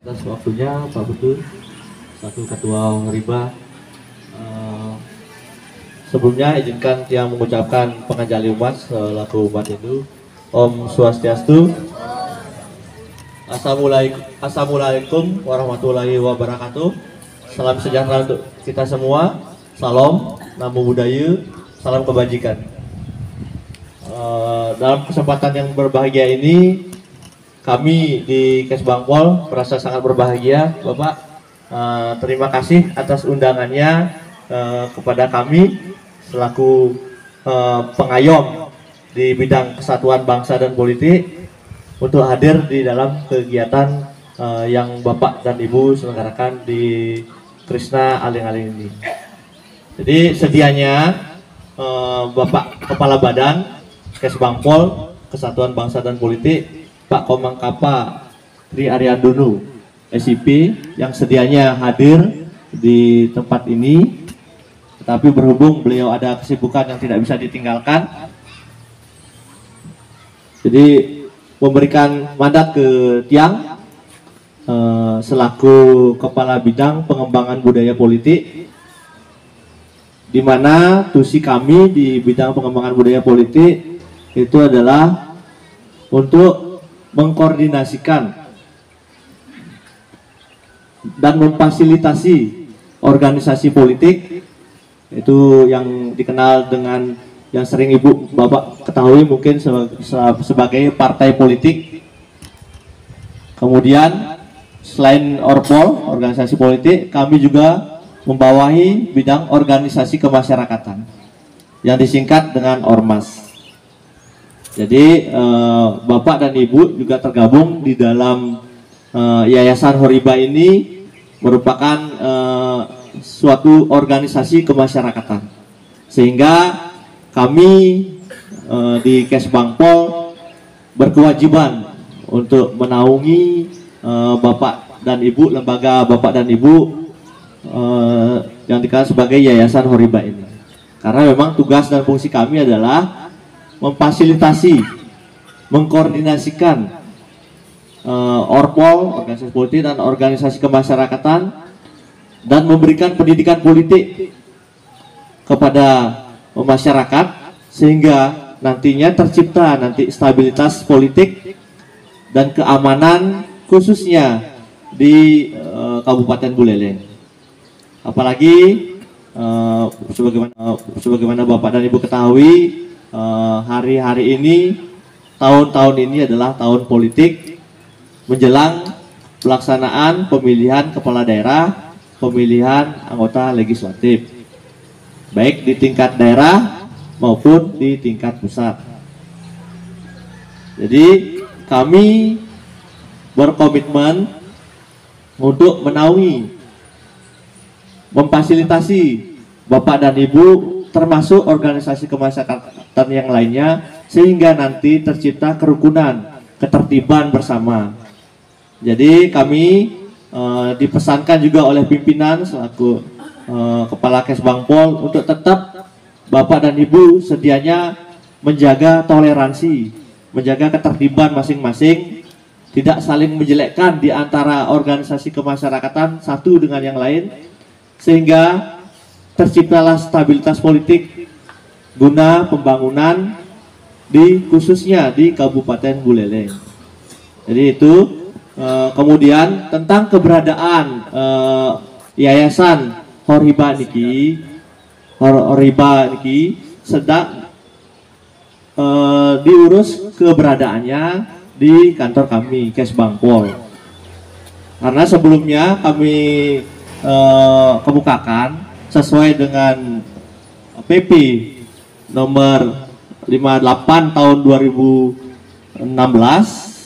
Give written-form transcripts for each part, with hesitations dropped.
Atas waktunya Pak Betul, satu Ketua Horiba. Sebelumnya izinkan yang mengucapkan pengajali umat selaku umat Hindu. Om Swastiastu. Assalamualaikum warahmatullahi wabarakatuh. Salam sejahtera untuk kita semua. Salam, namo buddhaya, salam kebajikan. Dalam kesempatan yang berbahagia ini, kami di Kesbangpol merasa sangat berbahagia, Bapak. Terima kasih atas undangannya kepada kami selaku pengayom di bidang kesatuan bangsa dan politik untuk hadir di dalam kegiatan yang Bapak dan Ibu selenggarakan di Krishna Aling-Aling ini. Jadi sedianya Bapak Kepala Badan Kesbangpol Kesatuan Bangsa dan Politik, Pak Komang Kapa Tri Ariandunu, SIP, yang sedianya hadir di tempat ini, tetapi berhubung beliau ada kesibukan yang tidak bisa ditinggalkan, jadi memberikan mandat ke Tiang selaku Kepala Bidang Pengembangan Budaya Politik, di mana tusi kami di bidang pengembangan budaya politik itu adalah untuk mengkoordinasikan dan memfasilitasi organisasi politik, itu yang dikenal dengan yang sering Ibu Bapak ketahui mungkin sebagai partai politik. Kemudian selain Orpol, organisasi politik, kami juga membawahi bidang organisasi kemasyarakatan yang disingkat dengan Ormas. Jadi Bapak dan Ibu juga tergabung di dalam Yayasan Horiba ini, merupakan suatu organisasi kemasyarakatan, sehingga kami di Kesbangpol berkewajiban untuk menaungi Bapak dan Ibu, lembaga Bapak dan Ibu yang dikenal sebagai Yayasan Horiba ini, karena memang tugas dan fungsi kami adalah memfasilitasi, mengkoordinasikan Orpol, organisasi politik dan organisasi kemasyarakatan, dan memberikan pendidikan politik kepada masyarakat, sehingga nantinya tercipta stabilitas politik dan keamanan khususnya di Kabupaten Buleleng. Apalagi sebagaimana Bapak dan Ibu ketahui, hari-hari ini, tahun-tahun ini adalah tahun politik menjelang pelaksanaan pemilihan kepala daerah, pemilihan anggota legislatif, baik di tingkat daerah maupun di tingkat pusat. Jadi kami berkomitmen untuk menaungi, memfasilitasi Bapak dan Ibu termasuk organisasi kemasyarakatan yang lainnya, sehingga nanti tercipta kerukunan, ketertiban bersama. Jadi kami dipesankan juga oleh pimpinan selaku Kepala Kesbangpol untuk tetap Bapak dan Ibu sedianya menjaga toleransi, menjaga ketertiban masing-masing, tidak saling menjelekkan di antara organisasi kemasyarakatan satu dengan yang lain, sehingga terciptalah stabilitas politik guna pembangunan khususnya di Kabupaten Buleleng. Jadi itu kemudian tentang keberadaan Yayasan Horiba niki sedang diurus keberadaannya di kantor kami Kesbangpol. Karena sebelumnya kami kemukakan sesuai dengan PP nomor 58 tahun 2016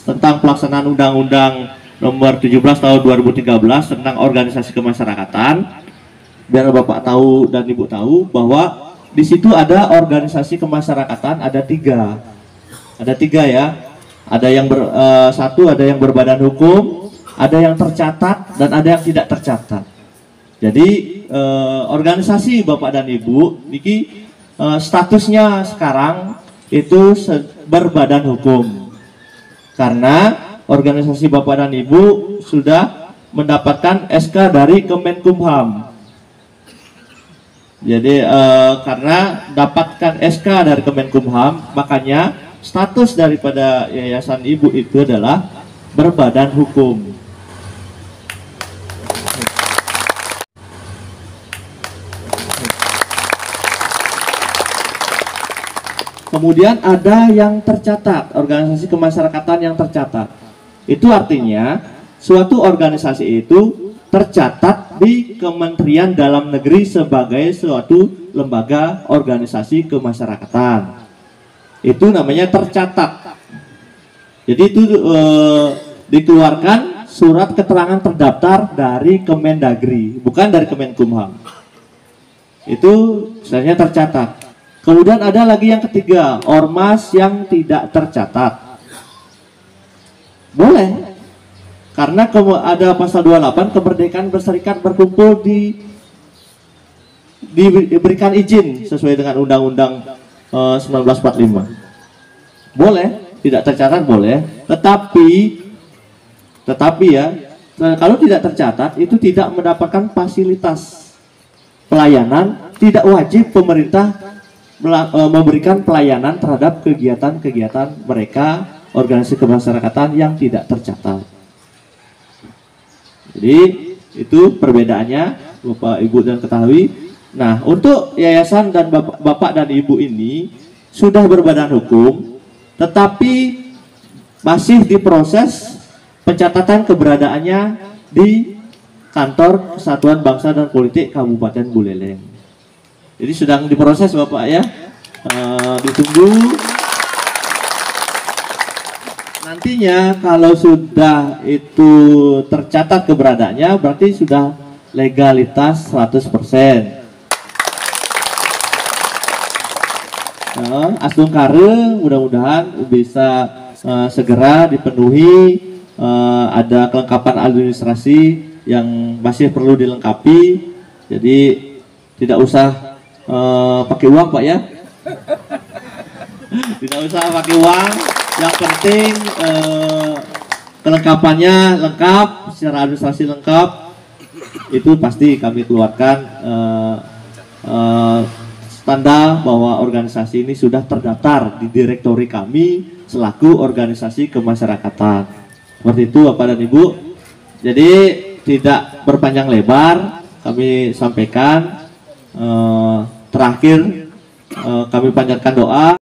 tentang pelaksanaan Undang-Undang nomor 17 tahun 2013 tentang organisasi kemasyarakatan. Biar Bapak tahu dan Ibu tahu bahwa di situ ada organisasi kemasyarakatan, ada tiga ya. Ada yang ada yang berbadan hukum, ada yang tercatat, dan ada yang tidak tercatat. Jadi organisasi Bapak dan Ibu niki statusnya sekarang itu berbadan hukum, karena organisasi Bapak dan Ibu sudah mendapatkan SK dari Kemenkumham. Jadi karena dapatkan SK dari Kemenkumham, makanya status daripada yayasan ibu itu adalah berbadan hukum. Kemudian ada yang tercatat, organisasi kemasyarakatan yang tercatat. Itu artinya suatu organisasi itu tercatat di Kementerian Dalam Negeri sebagai suatu lembaga organisasi kemasyarakatan. Itu namanya tercatat. Jadi itu dikeluarkan surat keterangan terdaftar dari Kemendagri, bukan dari Kemenkumham. Itu sebenarnya tercatat. Kemudian ada lagi yang ketiga, ormas yang tidak tercatat. Boleh. Karena ada pasal 28, kemerdekaan berserikat berkumpul diberikan izin sesuai dengan Undang-Undang 1945. Boleh, tidak tercatat boleh. Tetapi ya, kalau tidak tercatat itu tidak mendapatkan fasilitas pelayanan, tidak wajib pemerintah memberikan pelayanan terhadap kegiatan-kegiatan mereka, organisasi kemasyarakatan yang tidak tercatat. Jadi itu perbedaannya Bapak Ibu dan ketahui. Nah, untuk yayasan dan Bapak dan Ibu ini sudah berbadan hukum, tetapi masih diproses pencatatan keberadaannya di Kantor Kesatuan Bangsa dan Politik Kabupaten Buleleng. Jadi sedang diproses Bapak ya, ditunggu. Nantinya kalau sudah itu tercatat keberadaannya, berarti sudah legalitas 100%. Astung Kare mudah-mudahan bisa segera dipenuhi. Ada kelengkapan administrasi yang masih perlu dilengkapi. Jadi tidak usah pakai uang Pak ya. Tidak usah pakai uang. Yang penting kelengkapannya lengkap, secara administrasi lengkap. Itu pasti kami keluarkan tanda bahwa organisasi ini sudah terdaftar di direktori kami selaku organisasi kemasyarakatan. Seperti itu Bapak dan Ibu. Jadi tidak berpanjang lebar, kami sampaikan. Terakhir kami panjatkan doa.